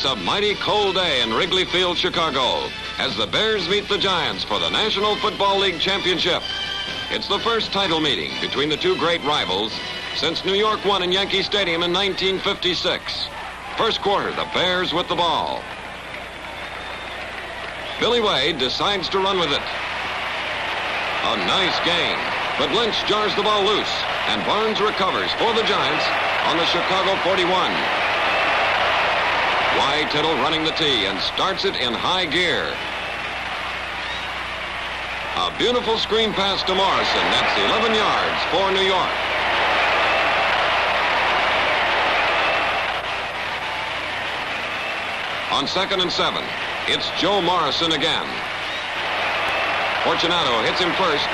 It's a mighty cold day in Wrigley Field, Chicago, as the Bears meet the Giants for the National Football League Championship. It's the first title meeting between the two great rivals since New York won in Yankee Stadium in 1956. First quarter, the Bears with the ball. Billy Wade decides to run with it. A nice gain, but Lynch jars the ball loose, and Barnes recovers for the Giants on the Chicago 41. Y. Tittle running the tee and starts it in high gear. A beautiful screen pass to Morrison. That's 11 yards for New York. On 2nd and 7, it's Joe Morrison again. Fortunato hits him first,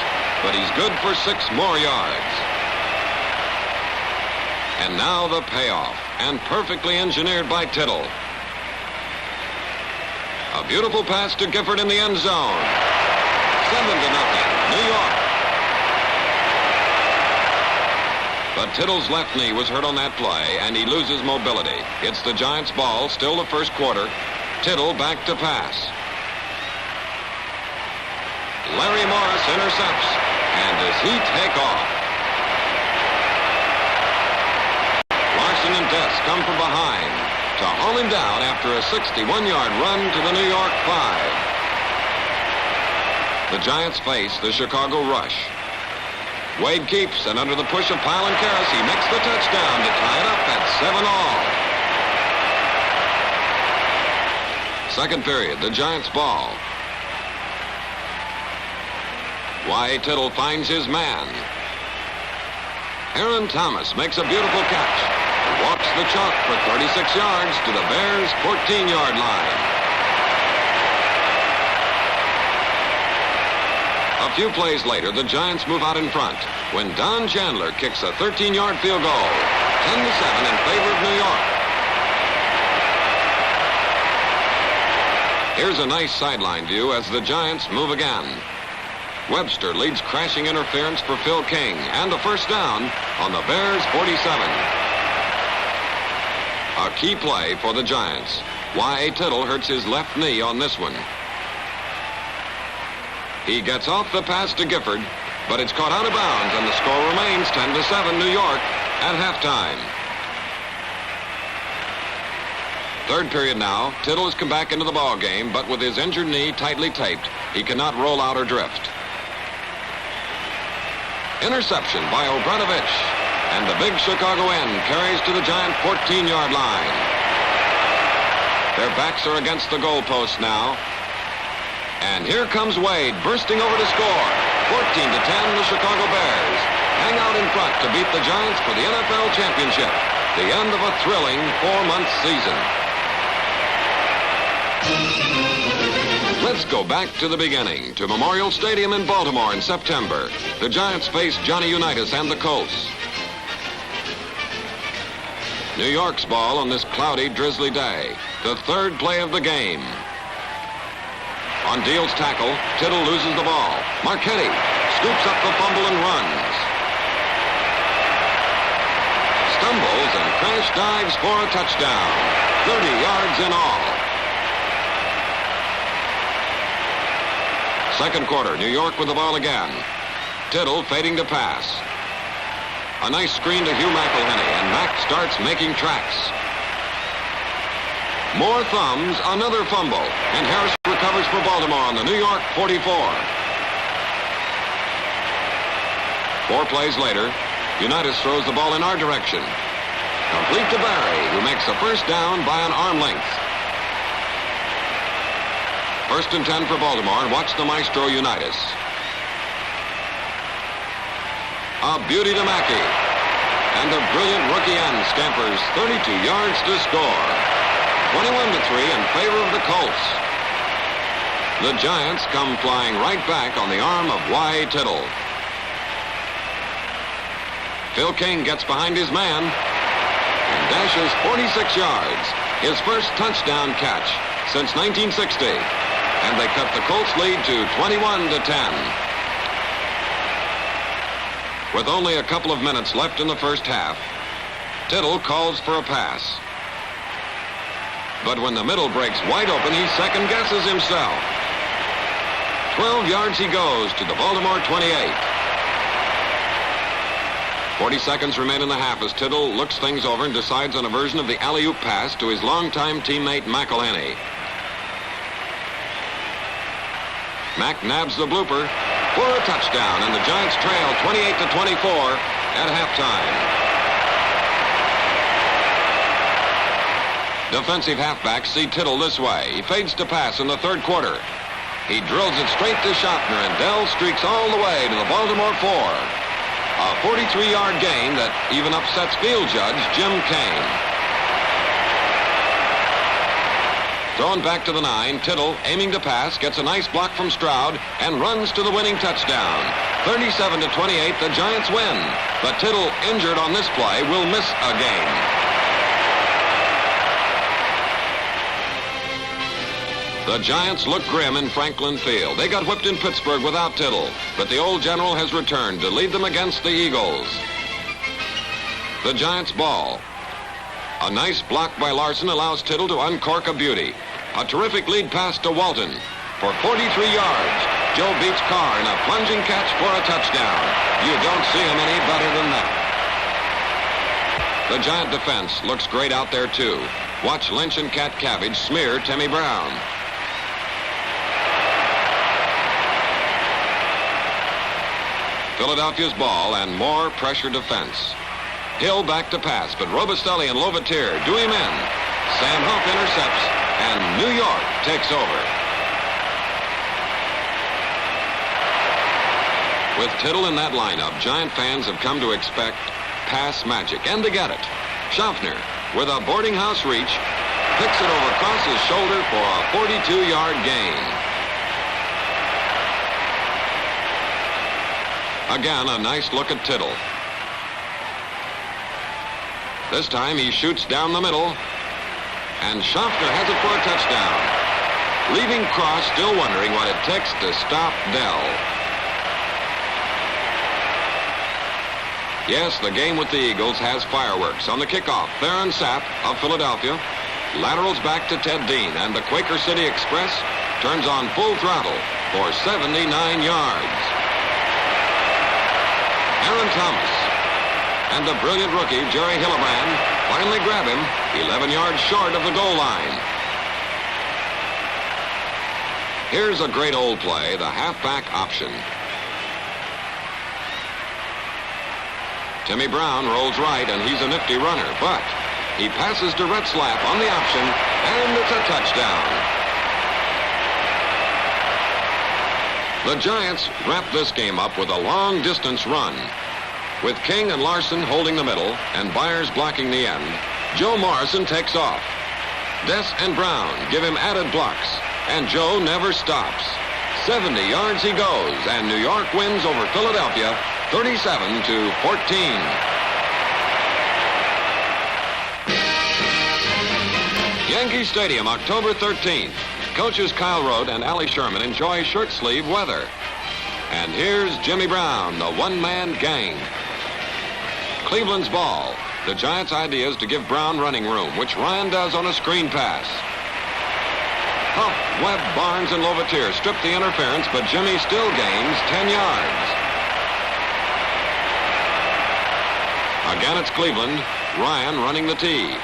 but he's good for 6 more yards. And now the payoff, and perfectly engineered by Tittle. A beautiful pass to Gifford in the end zone. 7-0, New York. But Tittle's left knee was hurt on that play, and he loses mobility. It's the Giants' ball, still the first quarter. Tittle back to pass. Larry Morris intercepts, and does he take off? Larson and Dess come from behind to haul him down after a 61-yard run to the New York 5. The Giants face the Chicago rush. Wade keeps, and under the push of Pyle and Karras, he makes the touchdown to tie it up at 7-all. Second period, the Giants' ball. Y. Tittle finds his man. Aaron Thomas makes a beautiful catch. Walks the chalk for 36 yards to the Bears' 14-yard line. A few plays later, the Giants move out in front when Don Chandler kicks a 13-yard field goal. 10-7 in favor of New York. Here's a nice sideline view as the Giants move again. Webster leads crashing interference for Phil King and a first down on the Bears' 47. A key play for the Giants. Y. Tittle hurts his left knee on this one. He gets off the pass to Gifford, but it's caught out of bounds, and the score remains 10-7 New York at halftime. Third period now. Tittle has come back into the ball game, but with his injured knee tightly taped, he cannot roll out or drift. Interception by Obranovich, and the big Chicago end carries to the Giant 14-yard line. Their backs are against the goalposts now. And here comes Wade bursting over to score. 14-10, the Chicago Bears hang out in front to beat the Giants for the NFL championship. The end of a thrilling 4-month season. Let's go back to the beginning, to Memorial Stadium in Baltimore in September. The Giants face Johnny Unitas and the Colts. New York's ball on this cloudy, drizzly day. The third play of the game. On Deal's tackle, Tittle loses the ball. Marchetti scoops up the fumble and runs. Stumbles and crash dives for a touchdown. 30 yards in all. Second quarter, New York with the ball again. Tittle fading to pass. A nice screen to Hugh McElhenney, and Mack starts making tracks. More thumbs, another fumble, and Harris recovers for Baltimore on the New York 44. 4 plays later, Unitas throws the ball in our direction. Complete to Barry, who makes a first down by an arm length. First and 10 for Baltimore, and watch the maestro Unitas. A beauty to Mackey. And the brilliant rookie end scampers 32 yards to score. 21-3 in favor of the Colts. The Giants come flying right back on the arm of Y. Tittle. Phil King gets behind his man and dashes 46 yards. His first touchdown catch since 1960. And they cut the Colts lead to 21-10. With only a couple of minutes left in the first half, Tittle calls for a pass. But when the middle breaks wide open, he second-guesses himself. 12 yards he goes to the Baltimore 28. 40 seconds remain in the half as Tittle looks things over and decides on a version of the alley-oop pass to his longtime teammate McElhenney. Mack nabs the blooper for a touchdown, and the Giants trail 28-24 at halftime. Defensive halfbacks see Tittle this way. He fades to pass in the third quarter. He drills it straight to Schaffner, and Dell streaks all the way to the Baltimore 4. A 43-yard gain that even upsets field judge Jim Kane. Thrown back to the 9, Tittle, aiming to pass, gets a nice block from Stroud and runs to the winning touchdown. 37-28, the Giants win. But Tittle, injured on this play, will miss a game. The Giants look grim in Franklin Field. They got whipped in Pittsburgh without Tittle, but the old general has returned to lead them against the Eagles. The Giants ball. A nice block by Larson allows Tittle to uncork a beauty. A terrific lead pass to Walton. For 43 yards, Joe beats Carr in a plunging catch for a touchdown. You don't see him any better than that. The Giant defense looks great out there, too. Watch Lynch and Cat Cabbage smear Timmy Brown. Philadelphia's ball and more pressure defense. Hill back to pass, but Robustelli and Lovatier do him in. Sam Huff intercepts, and New York takes over. With Tittle in that lineup, Giant fans have come to expect pass magic, and to get it. Schaffner, with a boarding house reach, picks it over Cross's shoulder for a 42-yard gain. Again, a nice look at Tittle. This time he shoots down the middle, and Schaffner has it for a touchdown, leaving Cross still wondering what it takes to stop Dell. Yes, the game with the Eagles has fireworks. On the kickoff, Theron Sapp of Philadelphia laterals back to Ted Dean, and the Quaker City Express turns on full throttle for 79 yards. Aaron Thomas and the brilliant rookie, Jerry Hillebrand, finally grab him 11 yards short of the goal line. Here's a great old play, the halfback option. Timmy Brown rolls right, and he's a nifty runner, but he passes to Retzlaff on the option, and it's a touchdown. The Giants wrap this game up with a long-distance run. With King and Larson holding the middle and Byers blocking the end, Joe Morrison takes off. Dess and Brown give him added blocks, and Joe never stops. 70 yards he goes, and New York wins over Philadelphia 37-14. Yankee Stadium, October 13th. Coaches Kyle Rote and Allie Sherman enjoy shirt-sleeve weather. And here's Jimmy Brown, the one-man gang. Cleveland's ball. The Giants' idea is to give Brown running room, which Ryan does on a screen pass. Huff, Webb, Barnes, and Lovatier strip the interference, but Jimmy still gains 10 yards. Again, it's Cleveland. Ryan running the tee.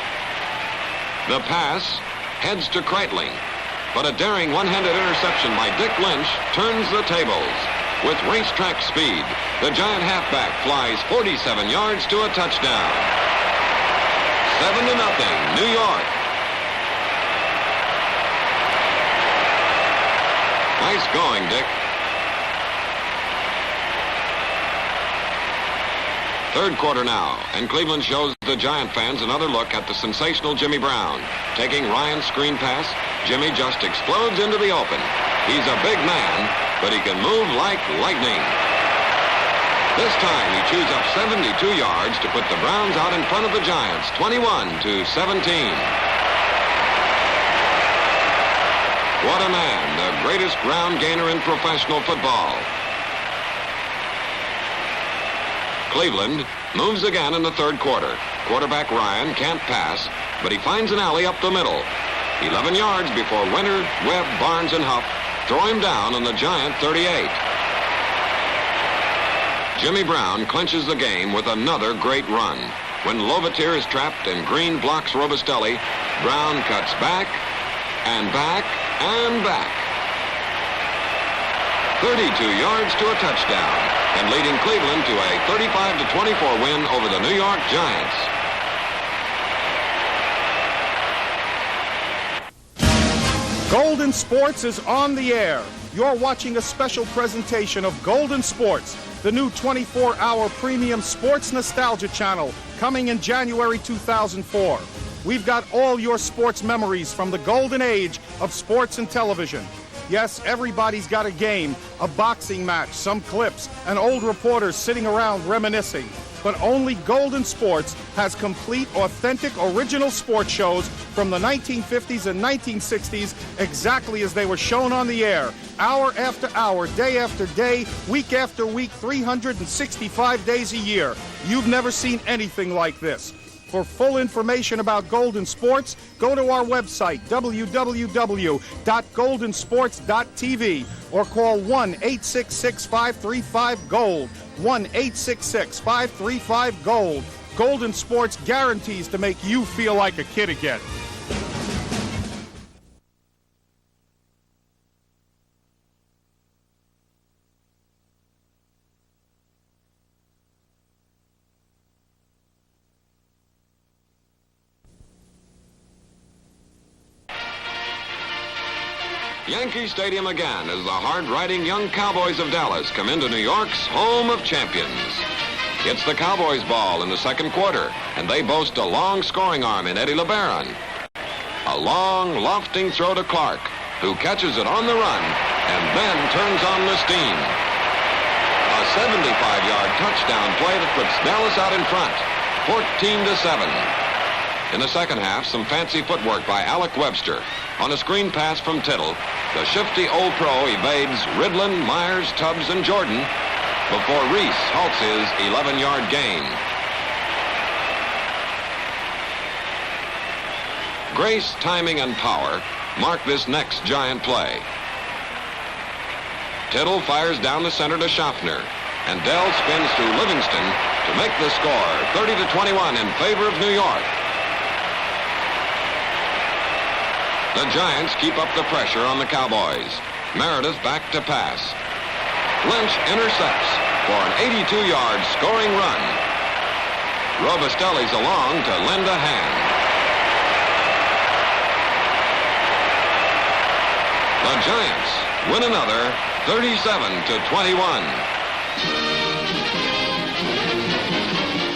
The pass heads to Kreitling, but a daring one-handed interception by Dick Lynch turns the tables. With racetrack speed, the Giant halfback flies 47 yards to a touchdown. 7-0, New York. Nice going, Dick. Third quarter now, and Cleveland shows the Giant fans another look at the sensational Jimmy Brown. Taking Ryan's screen pass, Jimmy just explodes into the open. He's a big man, but he can move like lightning. This time he chews up 72 yards to put the Browns out in front of the Giants, 21-17. What a man, the greatest ground gainer in professional football. Cleveland moves again in the third quarter. Quarterback Ryan can't pass, but he finds an alley up the middle. 11 yards before Winter, Webb, Barnes, and Huff throw him down on the Giant 38. Jimmy Brown clinches the game with another great run. When Lovatier is trapped and Green blocks Robustelli, Brown cuts back and back and back. 32 yards to a touchdown, and leading Cleveland to a 35-24 win over the New York Giants. Golden Sports is on the air. You're watching a special presentation of Golden Sports, the new 24-hour premium sports nostalgia channel coming in January 2004. We've got all your sports memories from the golden age of sports and television. Yes, everybody's got a game, a boxing match, some clips, and old reporters sitting around reminiscing. But only Golden Sports has complete, authentic, original sports shows from the 1950s and 1960s exactly as they were shown on the air, hour after hour, day after day, week after week, 365 days a year. You've never seen anything like this. For full information about Golden Sports, go to our website, www.goldensports.tv, or call 1-866-535-GOLD, 1-866-535-GOLD. Golden Sports guarantees to make you feel like a kid again. Yankee Stadium again as the hard-riding young Cowboys of Dallas come into New York's home of champions. It's the Cowboys' ball in the second quarter, and they boast a long scoring arm in Eddie LeBaron. A long, lofting throw to Clark, who catches it on the run and then turns on the steam. A 75-yard touchdown play that puts Dallas out in front, 14-7. In the second half, some fancy footwork by Alec Webster. On a screen pass from Tittle, the shifty old pro evades Ridlin, Myers, Tubbs, and Jordan before Reese halts his 11-yard gain. Grace, timing, and power mark this next giant play. Tittle fires down the center to Schaffner, and Dell spins to Livingston to make the score 30-21 in favor of New York. The Giants keep up the pressure on the Cowboys. Meredith back to pass. Lynch intercepts for an 82-yard scoring run. Robustelli's along to lend a hand. The Giants win another 37-21.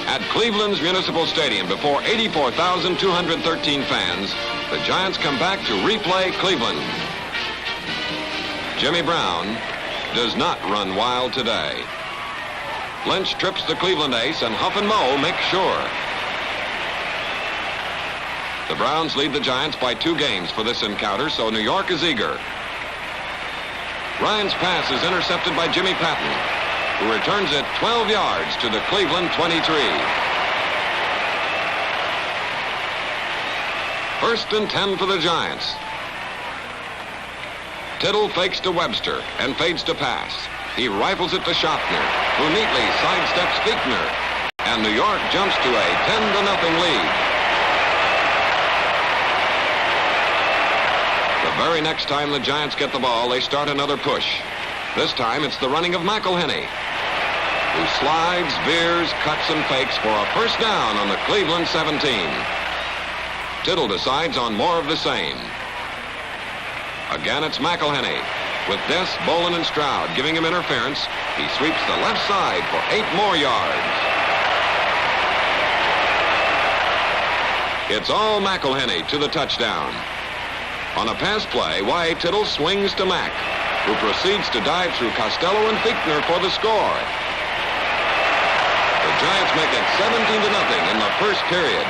At Cleveland's Municipal Stadium before 84,213 fans, the Giants come back to replay Cleveland. Jimmy Brown does not run wild today. Lynch trips the Cleveland ace, and Huff and Moe make sure. The Browns lead the Giants by 2 games for this encounter, so New York is eager. Ryan's pass is intercepted by Jimmy Patton, who returns it 12 yards to the Cleveland 23. First and 10 for the Giants. Tittle fakes to Webster and fades to pass. He rifles it to Schaffner, who neatly sidesteps Fichtner, and New York jumps to a 10-0 lead. The very next time the Giants get the ball, they start another push. This time it's the running of McElhenney, who slides, veers, cuts, and fakes for a first down on the Cleveland 17. Tittle decides on more of the same. Again, it's McElhenney. With Dess, Bolin, and Stroud giving him interference, he sweeps the left side for 8 more yards. It's all McElhenney to the touchdown. On a pass play, Y.A. Tittle swings to Mack, who proceeds to dive through Costello and Fichtner for the score. The Giants make it 17-0 in the first period.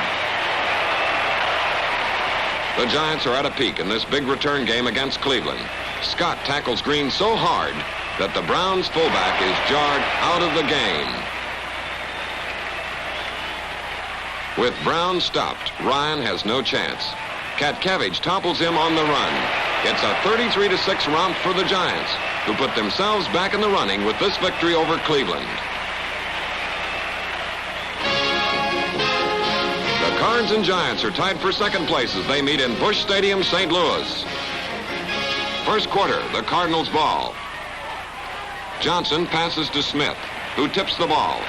The Giants are at a peak in this big return game against Cleveland. Scott tackles Green so hard that the Browns fullback is jarred out of the game. With Brown stopped, Ryan has no chance. Katkevich topples him on the run. It's a 33-6 romp for the Giants, who put themselves back in the running with this victory over Cleveland. The Cards and Giants are tied for second place as they meet in Busch Stadium, St. Louis. First quarter, the Cardinals ball. Johnson passes to Smith, who tips the ball.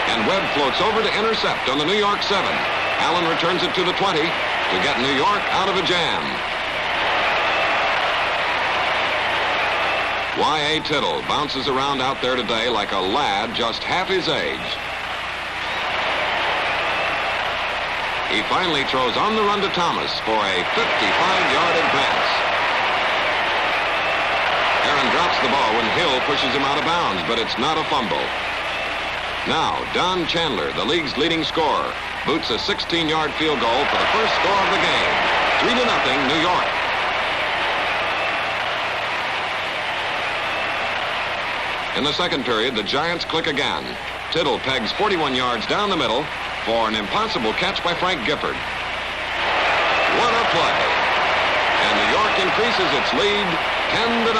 And Webb floats over to intercept on the New York 7. Allen returns it to the 20 to get New York out of a jam. Y.A. Tittle bounces around out there today like a lad just half his age. He finally throws on the run to Thomas for a 55-yard advance. Aaron drops the ball when Hill pushes him out of bounds, but it's not a fumble. Now, Don Chandler, the league's leading scorer, boots a 16-yard field goal for the first score of the game. 3-0, New York. In the second period, the Giants click again. Tittle pegs 41 yards down the middle for an impossible catch by Frank Gifford. What a play. And New York increases its lead 10-0.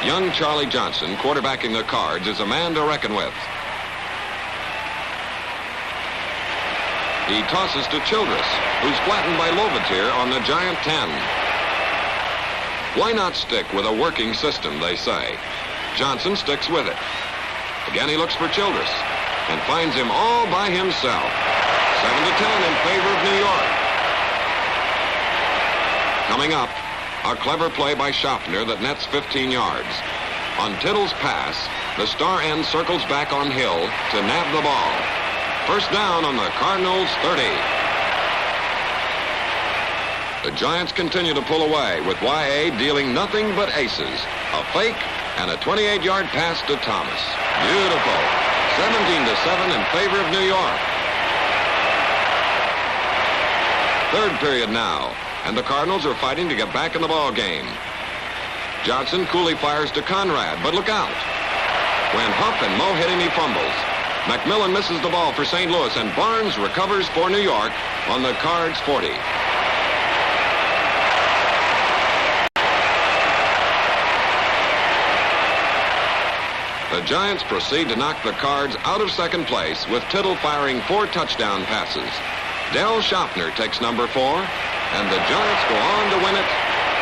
Young Charlie Johnson, quarterbacking the Cards, is a man to reckon with. He tosses to Childress, who's flattened by Lovatier on the Giant 10. Why not stick with a working system, they say. Johnson sticks with it. Again, he looks for Childress and finds him all by himself. 7-10 in favor of New York. Coming up, a clever play by Schaffner that nets 15 yards. On Tittle's pass, the star end circles back on Hill to nab the ball. First down on the Cardinals' 30. The Giants continue to pull away with Y.A. dealing nothing but aces. A fake and a 28-yard pass to Thomas. Beautiful. 17-7 in favor of New York. Third period now, and the Cardinals are fighting to get back in the ball game. Johnson coolly fires to Conrad, but look out. When Huff and Moe hit him, he fumbles. McMillan misses the ball for St. Louis, and Barnes recovers for New York on the Cards' 40. The Giants proceed to knock the Cards out of second place with Tittle firing 4 touchdown passes. Del Schaffner takes number 4, and the Giants go on to win it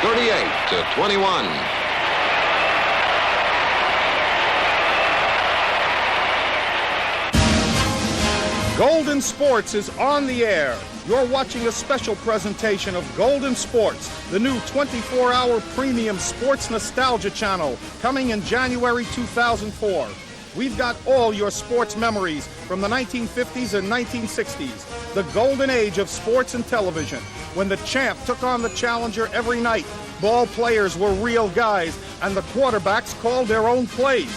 38-21. Golden Sports is on the air. You're watching a special presentation of Golden Sports, the new 24-hour premium sports nostalgia channel coming in January 2004. We've got all your sports memories from the 1950s and 1960s, the golden age of sports and television, when the champ took on the challenger every night. Ball players were real guys, and the quarterbacks called their own plays.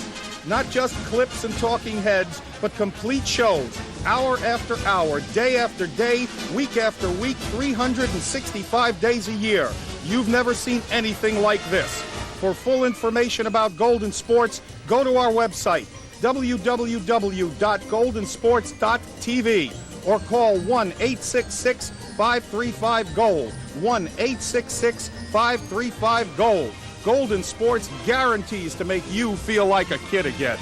Not just clips and talking heads, but complete shows, hour after hour, day after day, week after week, 365 days a year. You've never seen anything like this. For full information about Golden Sports, go to our website, www.goldensports.tv, or call 1-866-535-GOLD, 1-866-535-GOLD. Golden Sports guarantees to make you feel like a kid again.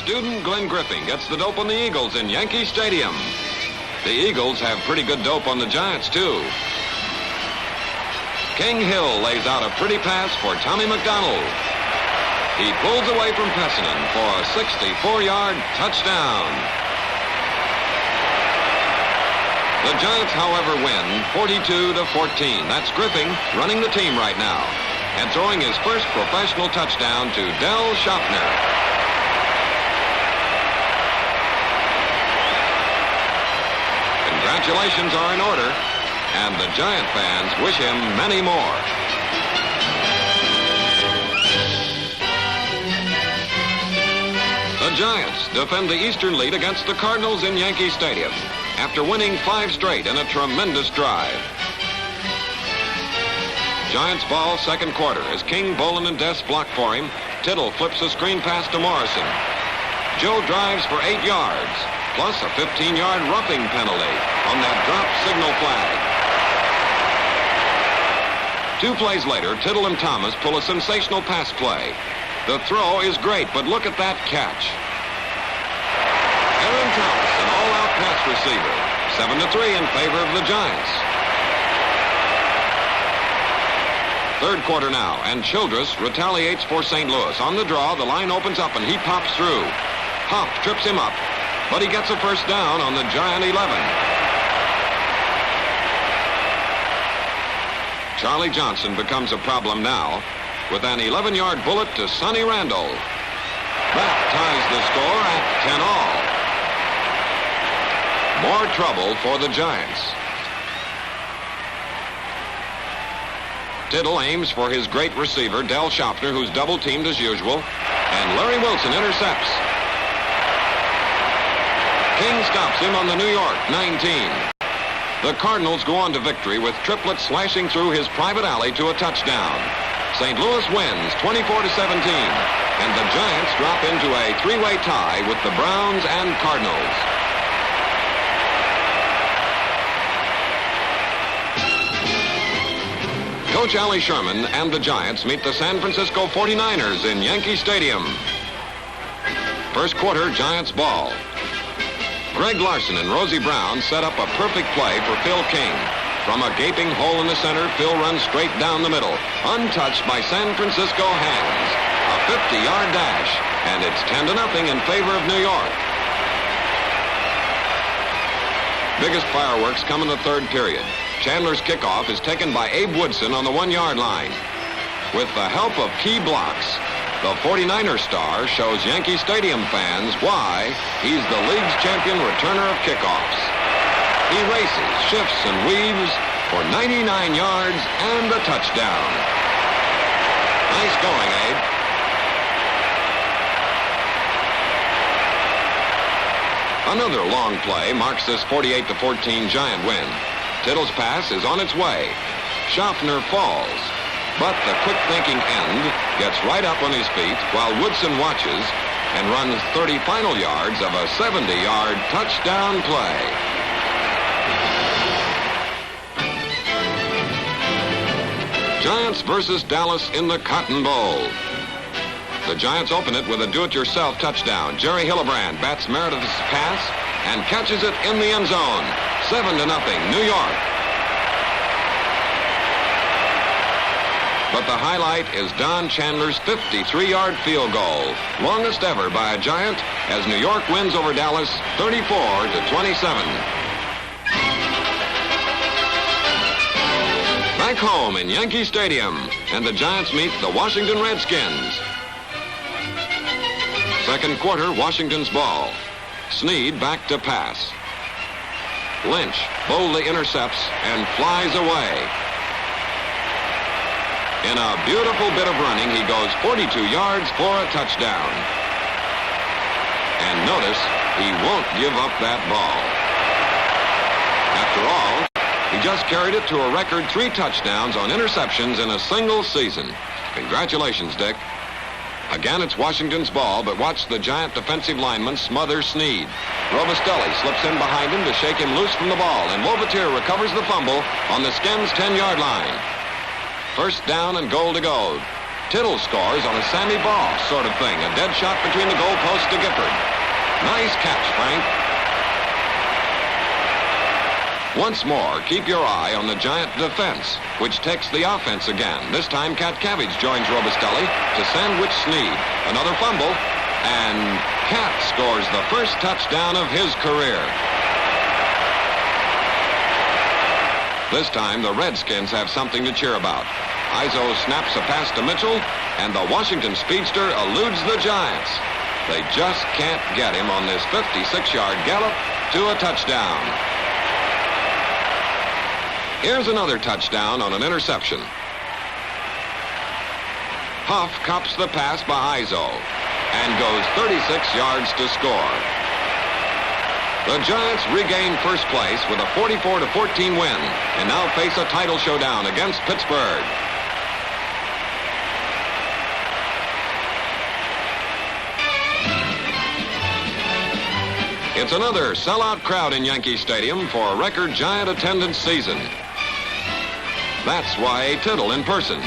Student Glenn Griffin gets the dope on the Eagles in Yankee Stadium. The Eagles have pretty good dope on the Giants, too. King Hill lays out a pretty pass for Tommy McDonald. He pulls away from Pessinen for a 64-yard touchdown. The Giants, however, win 42-14. That's Griffin running the team right now and throwing his first professional touchdown to Del Schaffner. Congratulations are in order, and the Giant fans wish him many more. The Giants defend the Eastern lead against the Cardinals in Yankee Stadium after winning 5 straight in a tremendous drive. Giants ball, second quarter, as King, Bolin, and Dess block for him. Tittle flips a screen pass to Morrison. Joe drives for 8 yards, plus a 15-yard roughing penalty on that drop signal flag. 2 plays later, Tittle and Thomas pull a sensational pass play. The throw is great, but look at that catch. Aaron Thomas, an all-out pass receiver. 7-3 in favor of the Giants. Third quarter now, and Childress retaliates for St. Louis. On the draw, the line opens up, and he pops through. Hop trips him up, but he gets a first down on the Giant 11. Charlie Johnson becomes a problem now with an 11-yard bullet to Sonny Randall. That ties the score at 10-all. More trouble for the Giants. Tittle aims for his great receiver, Del Schaffner, who's double-teamed as usual, and Larry Wilson intercepts. King stops him on the New York 19. The Cardinals go on to victory with Triplett slashing through his private alley to a touchdown. St. Louis wins 24-17, and the Giants drop into a 3-way tie with the Browns and Cardinals. Coach Allie Sherman and the Giants meet the San Francisco 49ers in Yankee Stadium. First quarter, Giants ball. Greg Larson and Rosie Brown set up a perfect play for Phil King. From a gaping hole in the center, Phil runs straight down the middle, untouched by San Francisco hands. A 50-yard dash, and it's 10-0 in favor of New York. Biggest fireworks come in the third period. Chandler's kickoff is taken by Abe Woodson on the 1-yard line. With the help of key blocks, the 49er star shows Yankee Stadium fans why he's the league's champion returner of kickoffs. He races, shifts, and weaves for 99 yards and a touchdown. Nice going, Abe. Another long play marks this 48-14 Giant win. Tittle's pass is on its way. Schaffner falls, but the quick-thinking end gets right up on his feet while Woodson watches and runs 30 final yards of a 70-yard touchdown play. Giants versus Dallas in the Cotton Bowl. The Giants open it with a do-it-yourself touchdown. Jerry Hillebrand bats Meredith's pass and catches it in the end zone. 7-0, New York. But the highlight is Don Chandler's 53-yard field goal, longest ever by a Giant, as New York wins over Dallas 34-27. Back home in Yankee Stadium, and the Giants meet the Washington Redskins. Second quarter, Washington's ball. Snead back to pass. Lynch boldly intercepts and flies away. In a beautiful bit of running, he goes 42 yards for a touchdown. And notice, he won't give up that ball. After all, he just carried it to a record 3 touchdowns on interceptions in a single season. Congratulations, Dick. Again, it's Washington's ball, but watch the Giant defensive lineman smother Snead. Robustelli slips in behind him to shake him loose from the ball, and Lovatier recovers the fumble on the Skins' 10-yard line. First down and goal to go. Tittle scores on a Sammy Baugh sort of thing, a dead shot between the goalposts to Gifford. Nice catch, Frank. Once more, keep your eye on the Giant defense, which takes the offense again. This time, Catkavage joins Robustelli to sandwich Snead. Another fumble, and Cat scores the first touchdown of his career. This time, the Redskins have something to cheer about. Izzo snaps a pass to Mitchell, and the Washington speedster eludes the Giants. They just can't get him on this 56-yard gallop to a touchdown. Here's another touchdown on an interception. Huff cops the pass by Izzo. and goes 36 yards to score. The Giants regain first place with a 44-14 win and now face a title showdown against Pittsburgh. It's another sellout crowd in Yankee Stadium for a record Giant attendance season. That's Y.A. Tittle in person.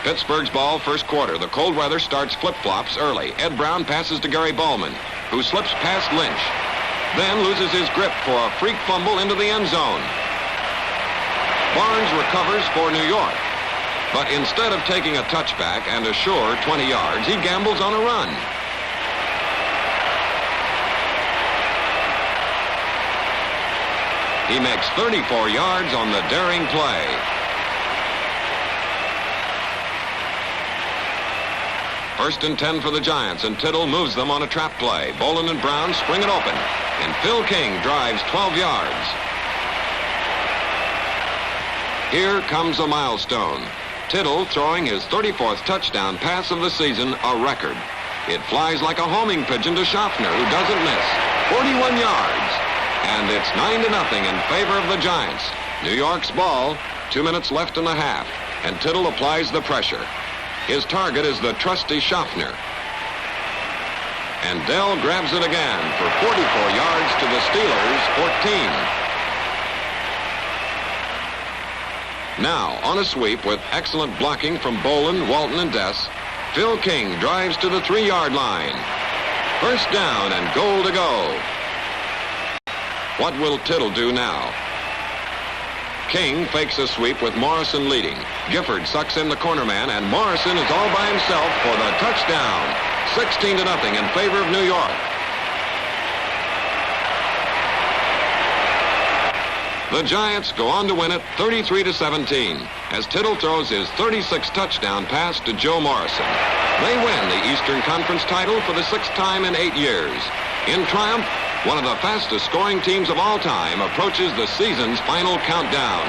Pittsburgh's ball first quarter. The cold weather starts flip-flops early. Ed Brown passes to Gary Bowman, who slips past Lynch, then loses his grip for a freak fumble into the end zone. Barnes recovers for New York, but instead of taking a touchback and a sure 20 yards, he gambles on a run. He makes 34 yards on the daring play. First and 10 for the Giants, and Tittle moves them on a trap play. Bolin and Brown spring it open, and Phil King drives 12 yards. Here comes a milestone. Tittle throwing his 34th touchdown pass of the season, a record. It flies like a homing pigeon to Schaffner, who doesn't miss. 41 yards. And it's 9-0 in favor of the Giants. New York's ball, 2 minutes left in the half, and Tittle applies the pressure. His target is the trusty Schaffner. And Dell grabs it again for 44 yards to the Steelers' 14. Now, on a sweep with excellent blocking from Bolin, Walton, and Dess, Phil King drives to the 3-yard line. First down and goal to go. What will Tittle do now? King fakes a sweep with Morrison leading. Gifford sucks in the corner man, and Morrison is all by himself for the touchdown. 16-0 in favor of New York. The Giants go on to win it 33-17 as Tittle throws his 36th touchdown pass to Joe Morrison. They win the Eastern Conference title for the 6th time in 8 years. In triumph, one of the fastest scoring teams of all time approaches the season's final countdown.